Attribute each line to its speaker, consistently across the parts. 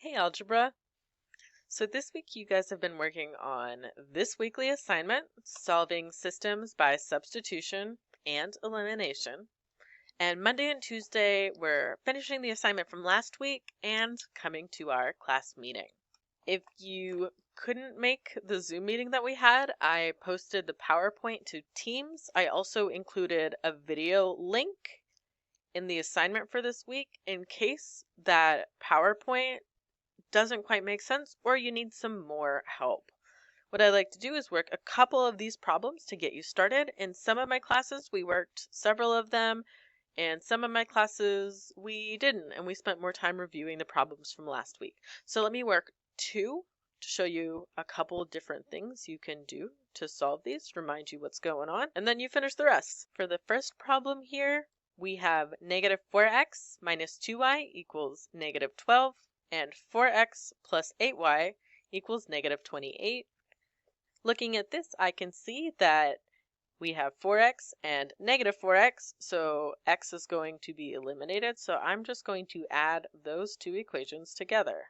Speaker 1: Hey Algebra! So this week you guys have been working on this weekly assignment, solving systems by substitution and elimination. And Monday and Tuesday we're finishing the assignment from last week and coming to our class meeting. If you couldn't make the Zoom meeting that we had, I posted the PowerPoint to Teams. I also included a video link in the assignment for this week in case that PowerPoint doesn't quite make sense or you need some more help. What I like to do is work a couple of these problems to get you started. In some of my classes, we worked several of them, and some of my classes we didn't, and we spent more time reviewing the problems from last week. So let me work two to show you a couple different things you can do to solve these, remind you what's going on, and then you finish the rest. For the first problem here, we have negative 4x minus 2y equals negative 12. And 4x plus 8y equals negative 28. Looking at this, I can see that we have 4x and negative 4x, so x is going to be eliminated. So I'm just going to add those two equations together.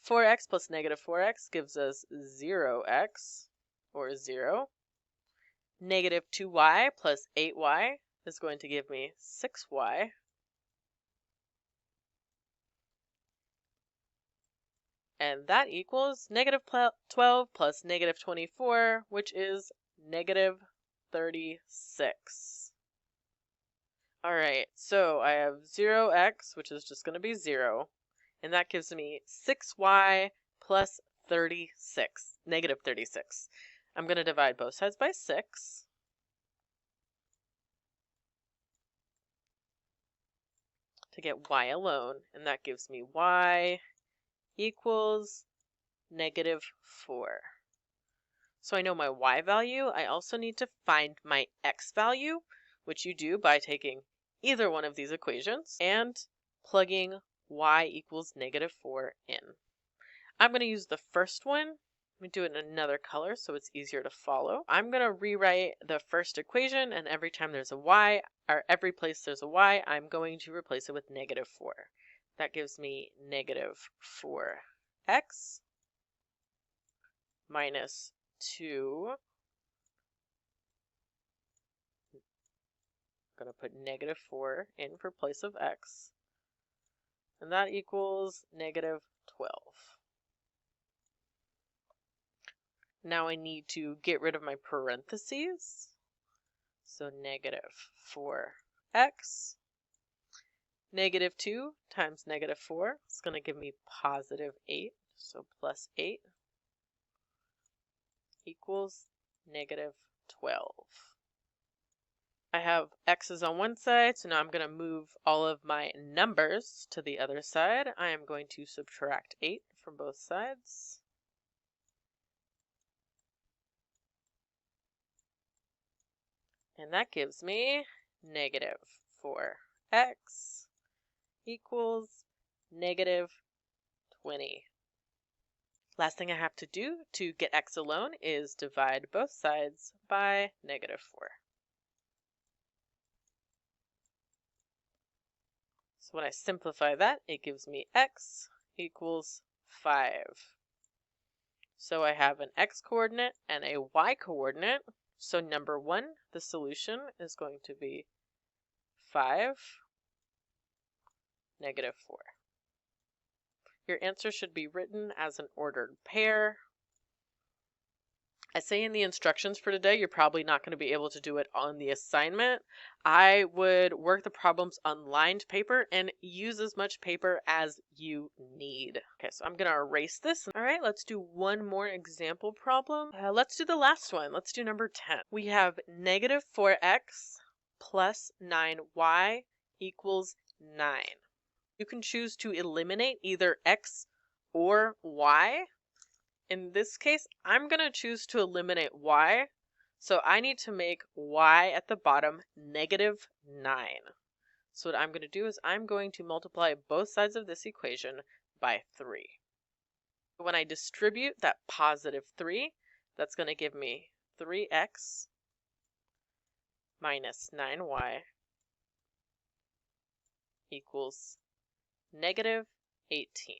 Speaker 1: 4x plus negative 4x gives us 0x, or 0. Negative 2y plus 8y is going to give me 6y. And that equals negative 12 plus negative 24, which is negative 36. All right, so I have 0x, which is just going to be 0. And that gives me 6y plus 36, negative 36. I'm going to divide both sides by 6. To get y alone, and that gives me y equals negative 4. So I know my y value. I also need to find my x value, which you do by taking either one of these equations and plugging y equals negative 4 in. I'm going to use the first one. Let me do it in another color so it's easier to follow. I'm going to rewrite the first equation, and every time there's a y, or every place there's a y, I'm going to replace it with negative 4. That gives me negative 4x minus 2. I'm going to put negative 4 in for place of x. And that equals negative 12. Now I need to get rid of my parentheses. So negative 4x. Negative 2 times negative 4 is going to give me positive 8. So plus 8 equals negative 12. I have x's on one side, so now I'm going to move all of my numbers to the other side. I am going to subtract 8 from both sides. And that gives me negative 4x equals negative 20. Last thing I have to do to get x alone is divide both sides by negative 4. So when I simplify that, it gives me x equals 5. So I have an x-coordinate and a y-coordinate. So number 1, the solution is going to be 5, negative 4. Your answer should be written as an ordered pair. I say in the instructions for today, you're probably not going to be able to do it on the assignment. I would work the problems on lined paper and use as much paper as you need. Okay, so I'm going to erase this. All right, let's do one more example problem. Let's do the last one. Let's do number 10. We have negative 4x plus 9y equals 9. You can choose to eliminate either x or y. In this case, I'm going to choose to eliminate y, so I need to make y at the bottom negative 9. So what I'm going to do is I'm going to multiply both sides of this equation by 3. When I distribute that positive 3, that's going to give me 3x minus 9y equals negative 18.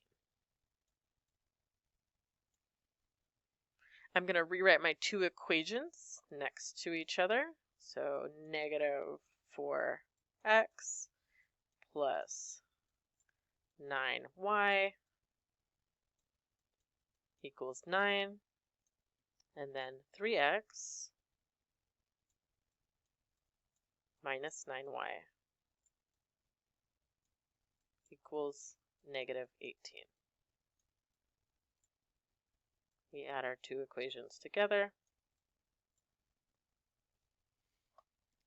Speaker 1: I'm going to rewrite my two equations next to each other. So negative 4x plus 9y equals 9. And then 3x minus 9y equals negative 18. We add our two equations together.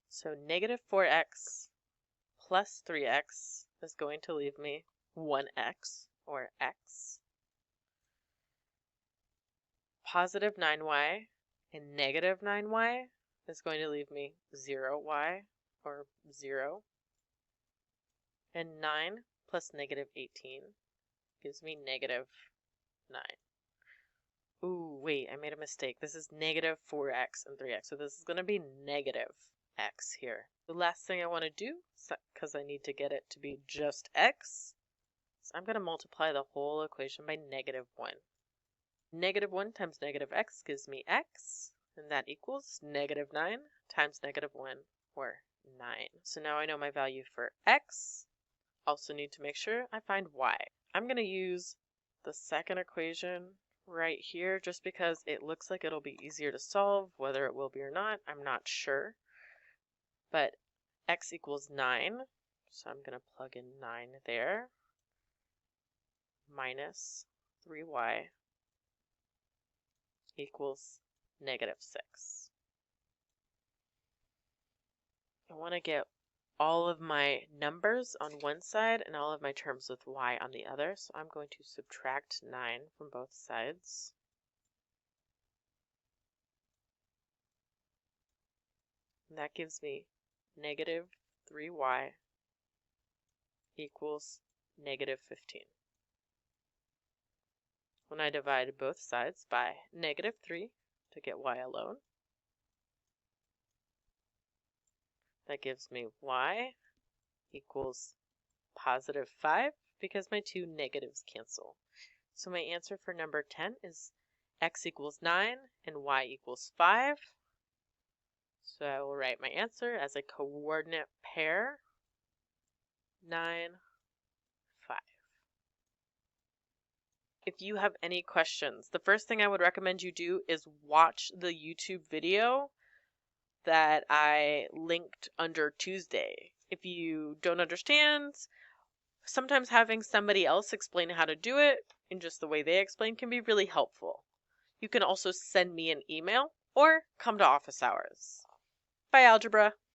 Speaker 1: So negative 4x plus 3x is going to leave me 1x, or x. Positive 9y and negative 9y is going to leave me 0y, or 0. And 9 plus negative 18 gives me negative 9. Ooh, wait, I made a mistake. This is negative 4x and 3x, so this is going to be negative x here. The last thing I want to do, because I need to get it to be just x, is I'm going to multiply the whole equation by negative 1. Negative 1 times negative x gives me x, and that equals negative 9 times negative 1, or 9. So now I know my value for x. Also need to make sure I find y. I'm going to use the second equation right here just because it looks like it'll be easier to solve. Whether it will be or not, I'm not sure. But x equals 9, so I'm going to plug in 9 there, minus 3y equals negative 6. I want to get all of my numbers on one side and all of my terms with y on the other, so I'm going to subtract 9 from both sides. And that gives me negative 3y equals negative 15. When I divide both sides by negative 3 to get y alone, that gives me y equals positive 5 because my two negatives cancel. So my answer for number 10 is x equals 9 and y equals 5. So I will write my answer as a coordinate pair, 9, 5. If you have any questions, the first thing I would recommend you do is watch the YouTube video that I linked under Tuesday. If you don't understand, sometimes having somebody else explain how to do it in just the way they explain can be really helpful. You can also send me an email or come to office hours. Bye, Algebra.